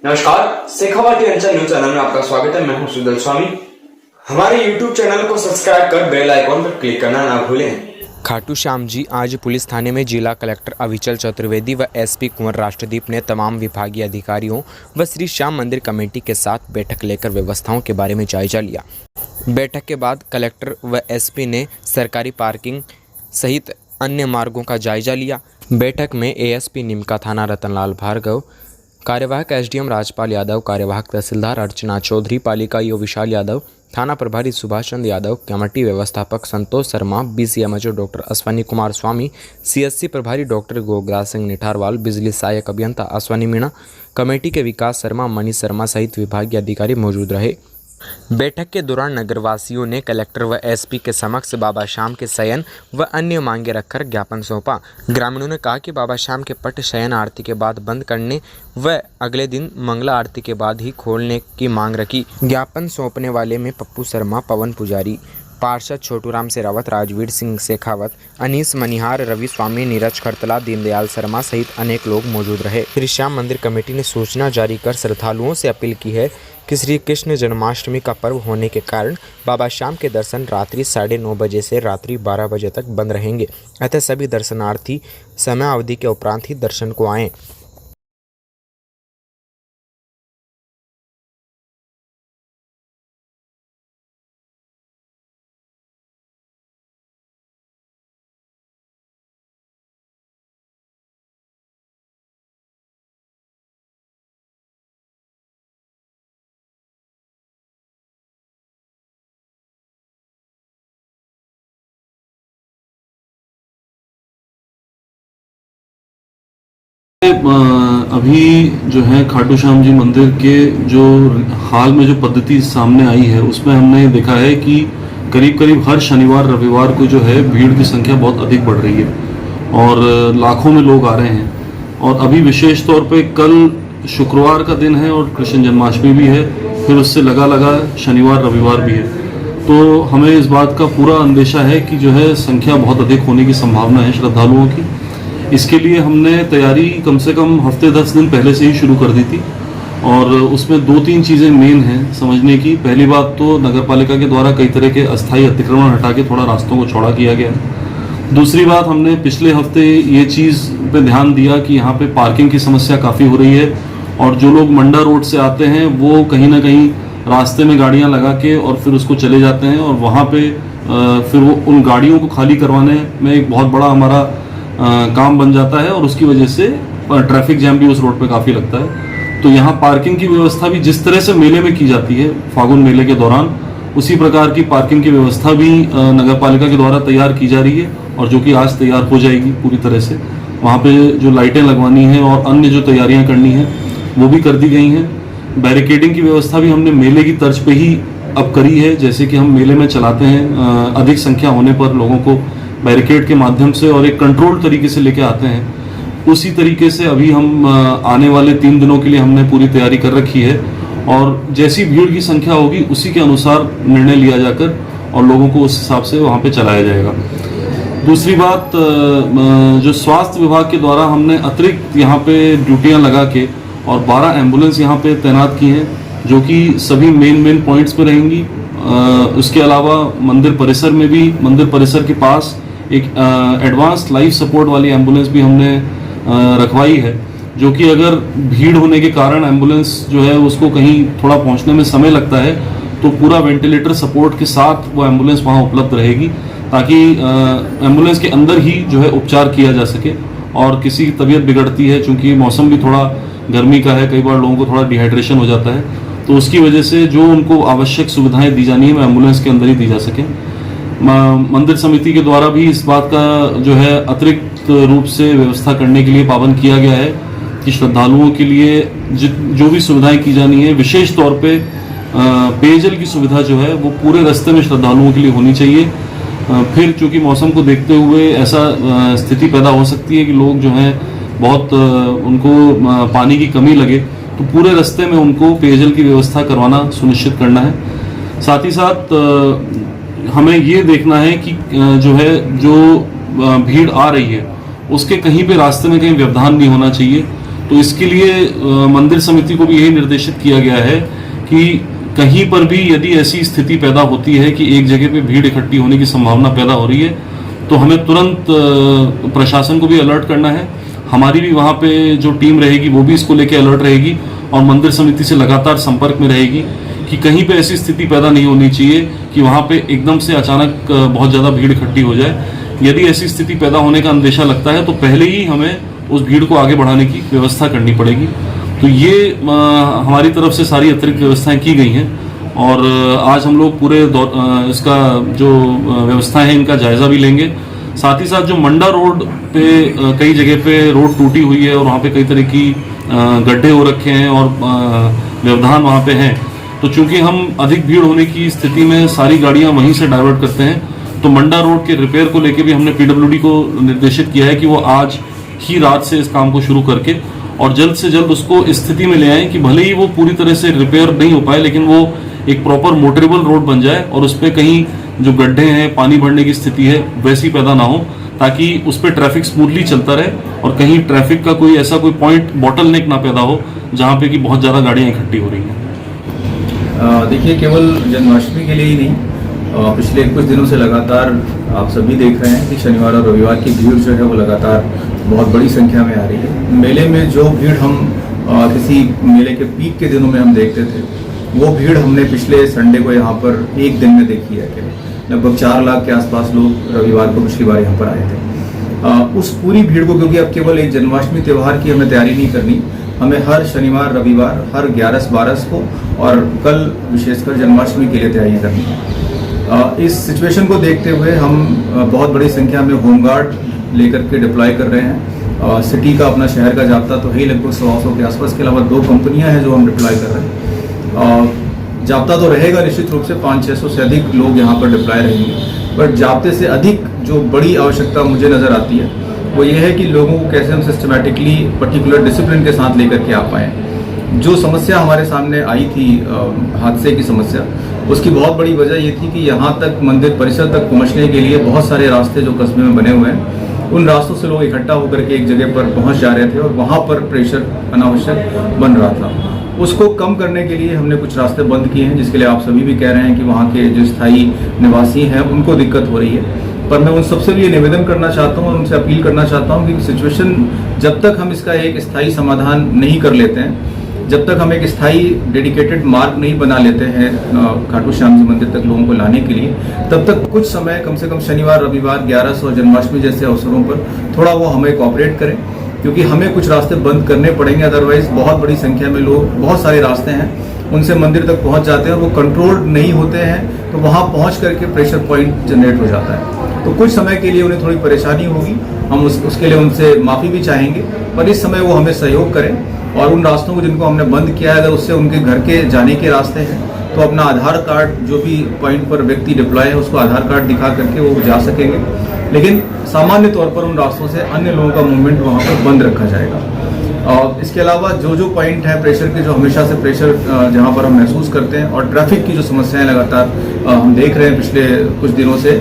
नमस्कार, शेखावाटी अंचल news channel में आपका स्वागत है। मैं हूं सुदल स्वामी। हमारे YouTube चैनल को सब्सक्राइब कर बेल आइकॉन पर क्लिक करना ना भूलें। खाटू श्याम जी आज पुलिस थाने में जिला कलेक्टर अविचल चतुर्वेदी व एसपी कुंवर राष्ट्रदीप ने तमाम विभागीय अधिकारियों व श्री श्याम मंदिर कमेटी के साथ बैठक लेकर व्यवस्थाओं के बारे में जायजा लिया। बैठक के बाद कलेक्टर व एसपी ने सरकारी पार्किंग सहित अन्य मार्गों का जायजा लिया। बैठक में एएसपी निमका थाना रतनलाल भार्गव, कार्यवाहक एसडीएम राजपाल यादव, कार्यवाहक तहसीलदार अर्चना चौधरी, पालिका ईओ विशाल यादव, थाना प्रभारी सुभाष चंद्र यादव, कमेटी व्यवस्थापक संतोष शर्मा, बीसीएमएचओ डॉक्टर अश्वनी कुमार स्वामी, सीएससी प्रभारी डॉक्टर गोगराज सिंह निठारवाल, बिजली सहायक अभियंता अश्वनी मीणा, कमेटी के विकास शर्मा, मनीष शर्मा सहित विभागीय अधिकारी मौजूद रहे। बैठक के दौरान नगरवासियों ने कलेक्टर व एसपी के समक्ष बाबा श्याम के शयन व अन्य मांगे रखकर ज्ञापन सौंपा। ग्रामीणों ने कहा कि बाबा श्याम के पट शयन आरती के बाद बंद करने व अगले दिन मंगला आरती के बाद ही खोलने की मांग रखी। ज्ञापन सौंपने वाले में पप्पू शर्मा, पवन पुजारी, पार्षद छोटूराम शेरावत, राजवीर सिंह शेखावत, अनीस मनिहार, रवि स्वामी, नीरज खरतला, दीनदयाल शर्मा सहित अनेक लोग मौजूद रहे। श्री श्याम मंदिर कमेटी ने सूचना जारी कर श्रद्धालुओं से अपील की है कि श्री कृष्ण जन्माष्टमी का पर्व होने के कारण बाबा श्याम के दर्शन रात्रि 9:30 बजे से रात्रि 12 बजे तक बंद रहेंगे। अतः सभी दर्शनार्थी समय अवधि के उपरांत ही दर्शन को आएँ। अभी जो है खाटू श्याम जी मंदिर के जो हाल में जो पद्धति सामने आई है उसमें हमने देखा है कि करीब करीब हर शनिवार रविवार को जो है भीड़ की संख्या बहुत अधिक बढ़ रही है और लाखों में लोग आ रहे हैं। और अभी विशेष तौर पे कल शुक्रवार का दिन है और कृष्ण जन्माष्टमी भी है, फिर उससे लगा शनिवार रविवार भी है। तो हमें इस बात का पूरा अंदेशा है कि जो है संख्या बहुत अधिक होने की संभावना है श्रद्धालुओं की। इसके लिए हमने तैयारी कम से कम हफ्ते 10 दिन पहले से ही शुरू कर दी थी और उसमें 2-3 चीज़ें मेन हैं समझने की। पहली बात तो नगर पालिका के द्वारा कई तरह के अस्थायी अतिक्रमण हटा के थोड़ा रास्तों को चौड़ा किया गया है। दूसरी बात, हमने पिछले हफ्ते ये चीज़ पे ध्यान दिया कि यहाँ पे पार्किंग की समस्या काफ़ी हो रही है और जो लोग मंडा रोड से आते हैं वो कहीं ना कहीं रास्ते में गाड़ियाँ लगा के और फिर उसको चले जाते हैं और वहाँ पर फिर वो उन गाड़ियों को खाली करवाने में एक बहुत बड़ा हमारा काम बन जाता है और उसकी वजह से ट्रैफिक जैम भी उस रोड पे काफ़ी लगता है। तो यहाँ पार्किंग की व्यवस्था भी जिस तरह से मेले में की जाती है फागुन मेले के दौरान, उसी प्रकार की पार्किंग की व्यवस्था भी नगर पालिका के द्वारा तैयार की जा रही है और जो कि आज तैयार हो जाएगी पूरी तरह से। वहाँ पे जो लाइटें लगवानी है और अन्य जो तैयारियाँ करनी है वो भी कर दी गई हैं। बैरिकेडिंग की व्यवस्था भी हमने मेले की तर्ज पे ही अब करी है। जैसे कि हम मेले में चलाते हैं, अधिक संख्या होने पर लोगों को बैरिकेड के माध्यम से और एक कंट्रोल तरीके से लेके आते हैं, उसी तरीके से अभी हम आने वाले 3 दिनों के लिए हमने पूरी तैयारी कर रखी है और जैसी भीड़ की संख्या होगी उसी के अनुसार निर्णय लिया जाकर और लोगों को उस हिसाब से वहाँ पे चलाया जाएगा। दूसरी बात, जो स्वास्थ्य विभाग के द्वारा हमने अतिरिक्त यहाँ पे ड्यूटियाँ लगा के और 12 एम्बुलेंस यहाँ पे तैनात की हैं जो कि सभी मेन पॉइंट्स पे रहेंगी। उसके अलावा मंदिर परिसर में भी, मंदिर परिसर के पास एक एडवांस लाइफ सपोर्ट वाली एम्बुलेंस भी हमने रखवाई है, जो कि अगर भीड़ होने के कारण एम्बुलेंस जो है उसको कहीं थोड़ा पहुंचने में समय लगता है तो पूरा वेंटिलेटर सपोर्ट के साथ वो एम्बुलेंस वहां उपलब्ध रहेगी ताकि एम्बुलेंस के अंदर ही जो है उपचार किया जा सके। और किसी की तबीयत बिगड़ती है, चूँकि मौसम भी थोड़ा गर्मी का है, कई बार लोगों को थोड़ा डिहाइड्रेशन हो जाता है, तो उसकी वजह से जो उनको आवश्यक सुविधाएं दी जानी है वो एम्बुलेंस के अंदर ही दी जा सके। मंदिर समिति के द्वारा भी इस बात का जो है अतिरिक्त रूप से व्यवस्था करने के लिए पाबंद किया गया है कि श्रद्धालुओं के लिए जो भी सुविधाएं की जानी है, विशेष तौर पे पेयजल की सुविधा जो है वो पूरे रास्ते में श्रद्धालुओं के लिए होनी चाहिए। फिर चूँकि मौसम को देखते हुए ऐसा स्थिति पैदा हो सकती है कि लोग जो हैं बहुत उनको पानी की कमी लगे, तो पूरे रास्ते में उनको पेयजल की व्यवस्था करवाना सुनिश्चित करना है। साथ ही साथ हमें ये देखना है कि जो भीड़ आ रही है उसके कहीं पे रास्ते में कहीं व्यवधान नहीं होना चाहिए। तो इसके लिए मंदिर समिति को भी यही निर्देशित किया गया है कि कहीं पर भी यदि ऐसी स्थिति पैदा होती है कि एक जगह पे भीड़ इकट्ठी होने की संभावना पैदा हो रही है तो हमें तुरंत प्रशासन को भी अलर्ट करना है। हमारी भी वहाँ पे जो टीम रहेगी वो भी इसको लेके अलर्ट रहेगी और मंदिर समिति से लगातार संपर्क में रहेगी कि कहीं पे ऐसी स्थिति पैदा नहीं होनी चाहिए कि वहाँ पे एकदम से अचानक बहुत ज़्यादा भीड़ इकट्ठी हो जाए। यदि ऐसी स्थिति पैदा होने का अंदेशा लगता है तो पहले ही हमें उस भीड़ को आगे बढ़ाने की व्यवस्था करनी पड़ेगी। तो ये हमारी तरफ से सारी अतिरिक्त व्यवस्थाएं की गई हैं और आज हम लोग पूरे इसका जो व्यवस्थाएं हैं इनका जायज़ा भी लेंगे। साथ ही साथ जो मंडा रोड पे कई जगह पे रोड टूटी हुई है और वहाँ पे कई तरह की गड्ढे हो रखे हैं और व्यवधान वहाँ पे हैं, तो चूंकि हम अधिक भीड़ होने की स्थिति में सारी गाड़ियाँ वहीं से डाइवर्ट करते हैं, तो मंडा रोड के रिपेयर को लेके भी हमने पीडब्ल्यूडी को निर्देशित किया है कि वो आज ही रात से इस काम को शुरू करके और जल्द से जल्द उसको इस स्थिति में ले आए कि भले ही वो पूरी तरह से रिपेयर नहीं हो पाए लेकिन वो एक प्रॉपर मोटरेबल रोड बन जाए और उस पर कहीं जो गड्ढे हैं, पानी भरने की स्थिति है, वैसी पैदा ना हो, ताकि उस पर ट्रैफिक स्मूथली चलता रहे और कहीं ट्रैफिक का कोई ऐसा कोई पॉइंट बॉटलनेक ना पैदा हो जहाँ पे कि बहुत ज़्यादा गाड़ियाँ इकट्ठी हो रही हैं। देखिए, केवल जन्माष्टमी के लिए ही नहीं, पिछले कुछ दिनों से लगातार आप सभी देख रहे हैं कि शनिवार और रविवार की भीड़ जो है वो लगातार बहुत बड़ी संख्या में आ रही है। मेले में जो भीड़ हम किसी मेले के पीक के दिनों में हम देखते थे, वो भीड़ हमने पिछले संडे को यहाँ पर एक दिन में देखी है। लगभग 4 लाख के आसपास लोग रविवार को पिछली बार यहाँ पर आए थे। उस पूरी भीड़ को, क्योंकि अब केवल एक जन्माष्टमी त्यौहार की हमें तैयारी नहीं करनी, हमें हर शनिवार रविवार हर 11-12 को और कल विशेषकर जन्माष्टमी के लिए तैयारियाँ करनी है। इस सिचुएशन को देखते हुए हम बहुत बड़ी संख्या में होमगार्ड लेकर के डिप्लॉय कर रहे हैं। सिटी का, अपना शहर का जाब्ता तो है लगभग 100 के आसपास, के अलावा 2 कंपनियां हैं जो हम डिप्लॉय कर रहे हैं। जाब्ता तो रहेगा निश्चित रूप से, 500-600 से अधिक लोग यहाँ पर डिप्लॉय रहेंगे, पर जाब्ते से अधिक जो बड़ी आवश्यकता मुझे नज़र आती है वो ये है कि लोगों को कैसे हम सिस्टमेटिकली पर्टिकुलर डिसिप्लिन के साथ लेकर के आ पाएँ। जो समस्या हमारे सामने आई थी, हादसे की समस्या, उसकी बहुत बड़ी वजह ये थी कि यहाँ तक मंदिर परिसर तक पहुँचने के लिए बहुत सारे रास्ते जो कस्बे में बने हुए हैं, उन रास्तों से लोग इकट्ठा होकर के एक जगह पर पहुँच जा रहे थे और वहाँ पर प्रेशर अनावश्यक बन रहा था। उसको कम करने के लिए हमने कुछ रास्ते बंद किए हैं, जिसके लिए आप सभी भी कह रहे हैं कि वहाँ के जो स्थायी निवासी हैं उनको दिक्कत हो रही है। पर मैं उन सबसे भी ये निवेदन करना चाहता हूँ और उनसे अपील करना चाहता हूँ कि सिचुएशन जब तक हम इसका एक स्थायी समाधान नहीं कर लेते हैं, जब तक हम एक स्थायी डेडिकेटेड मार्ग नहीं बना लेते हैं खाटू श्याम जी मंदिर तक लोगों को लाने के लिए, तब तक कुछ समय, कम से कम शनिवार रविवार 11 और जन्माष्टमी जैसे अवसरों पर थोड़ा वो हमें कोऑपरेट करें, क्योंकि हमें कुछ रास्ते बंद करने पड़ेंगे। अदरवाइज बहुत बड़ी संख्या में लोग, बहुत सारे रास्ते हैं, उनसे मंदिर तक पहुंच जाते हैं और वो कंट्रोल नहीं होते हैं, तो वहां पहुंच करके प्रेशर पॉइंट जनरेट हो जाता है। तो कुछ समय के लिए उन्हें थोड़ी परेशानी होगी, हम उसके लिए उनसे माफ़ी भी चाहेंगे, पर इस समय वो हमें सहयोग करें और उन रास्तों को जिनको हमने बंद किया है, अगर उससे उनके घर के जाने के रास्ते हैं तो अपना आधार कार्ड, जो भी पॉइंट पर व्यक्ति डिप्लॉय है उसको आधार कार्ड दिखा करके वो जा सकेंगे। लेकिन सामान्य तौर पर उन रास्तों से अन्य लोगों का मूवमेंट वहाँ पर बंद रखा जाएगा। और इसके अलावा जो पॉइंट है प्रेशर के, जो हमेशा से प्रेशर जहाँ पर हम महसूस करते हैं, और ट्रैफिक की जो समस्याएं लगातार हम देख रहे हैं पिछले कुछ दिनों से,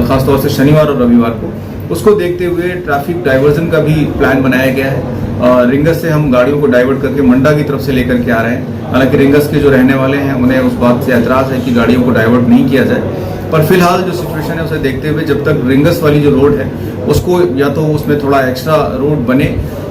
खासतौर से शनिवार और रविवार को, उसको देखते हुए ट्रैफिक डाइवर्जन का भी प्लान बनाया गया है। रिंगस से हम गाड़ियों को डाइवर्ट करके मंडा की तरफ से लेकर के आ रहे हैं। हालांकि रिंगस के जो रहने वाले हैं उन्हें उस बात से एतराज़ है कि गाड़ियों को डाइवर्ट नहीं किया जाए, पर फिलहाल जो सिचुएशन है उसे देखते हुए जब तक रिंगस वाली जो रोड है उसको, या तो उसमें थोड़ा एक्स्ट्रा रोड बने,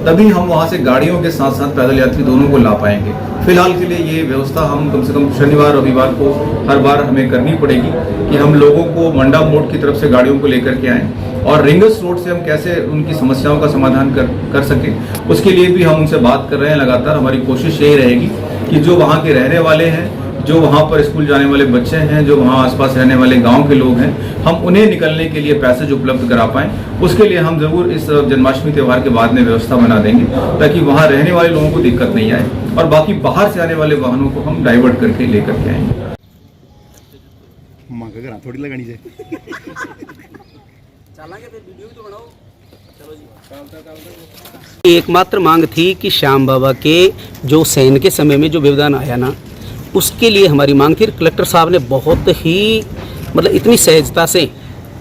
तभी हम वहाँ से गाड़ियों के साथ साथ पैदल यात्री दोनों को ला पाएंगे। फिलहाल के लिए ये व्यवस्था हम कम से कम शनिवार रविवार को हर बार हमें करनी पड़ेगी कि हम लोगों को मंडा मोड़ की तरफ से गाड़ियों को लेकर के आएँ, और रिंगस रोड से हम कैसे उनकी समस्याओं का समाधान कर सकें, उसके लिए भी हम उनसे बात कर रहे हैं लगातार। हमारी कोशिश यही रहेगी कि जो वहाँ के रहने वाले हैं, जो वहाँ पर स्कूल जाने वाले बच्चे हैं, जो वहाँ आसपास रहने वाले गांव के लोग हैं, हम उन्हें निकलने के लिए पैसेज उपलब्ध करा पाएँ। उसके लिए हम ज़रूर इस जन्माष्टमी त्यौहार के बाद में व्यवस्था बना देंगे, ताकि वहाँ रहने वाले लोगों को दिक्कत नहीं आए, और बाकी बाहर से आने वाले वाहनों को हम डाइवर्ट करके लेकर के आएंगे। थोड़ी लगानी चाहिए। एकमात्र मांग थी कि श्याम बाबा के जो सैन के समय में जो व्यवधान आया ना, उसके लिए हमारी मांग थी। कलेक्टर साहब ने बहुत ही मतलब इतनी सहजता से,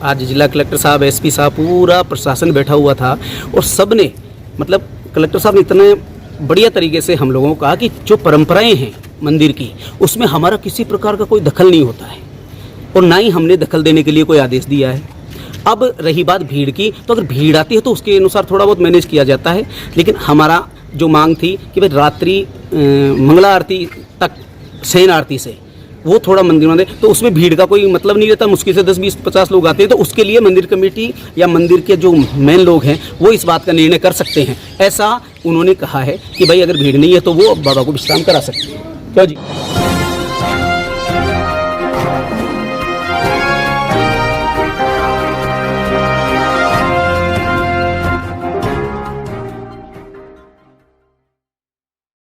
आज जिला कलेक्टर साहब, एसपी साहब, पूरा प्रशासन बैठा हुआ था और सब ने, मतलब कलेक्टर साहब ने इतने बढ़िया तरीके से हम लोगों को कहा कि जो परंपराएं हैं मंदिर की, उसमें हमारा किसी प्रकार का कोई दखल नहीं होता है और ना ही हमने दखल देने के लिए कोई आदेश दिया है। अब रही बात भीड़ की, तो अगर भीड़ आती है तो उसके अनुसार थोड़ा बहुत मैनेज किया जाता है, लेकिन हमारा जो मांग थी कि भाई रात्रि मंगला आरती तक शयन आरती से वो थोड़ा मंदिर में, तो उसमें भीड़ का कोई मतलब नहीं रहता। मुश्किल से 10, 20, 50 लोग आते हैं, तो उसके लिए मंदिर कमेटी या मंदिर के जो मेन लोग हैं वो इस बात का निर्णय कर सकते हैं। ऐसा उन्होंने कहा है कि भाई अगर भीड़ नहीं है तो वो बाबा को विश्राम करा सकते हैं। क्यों जी?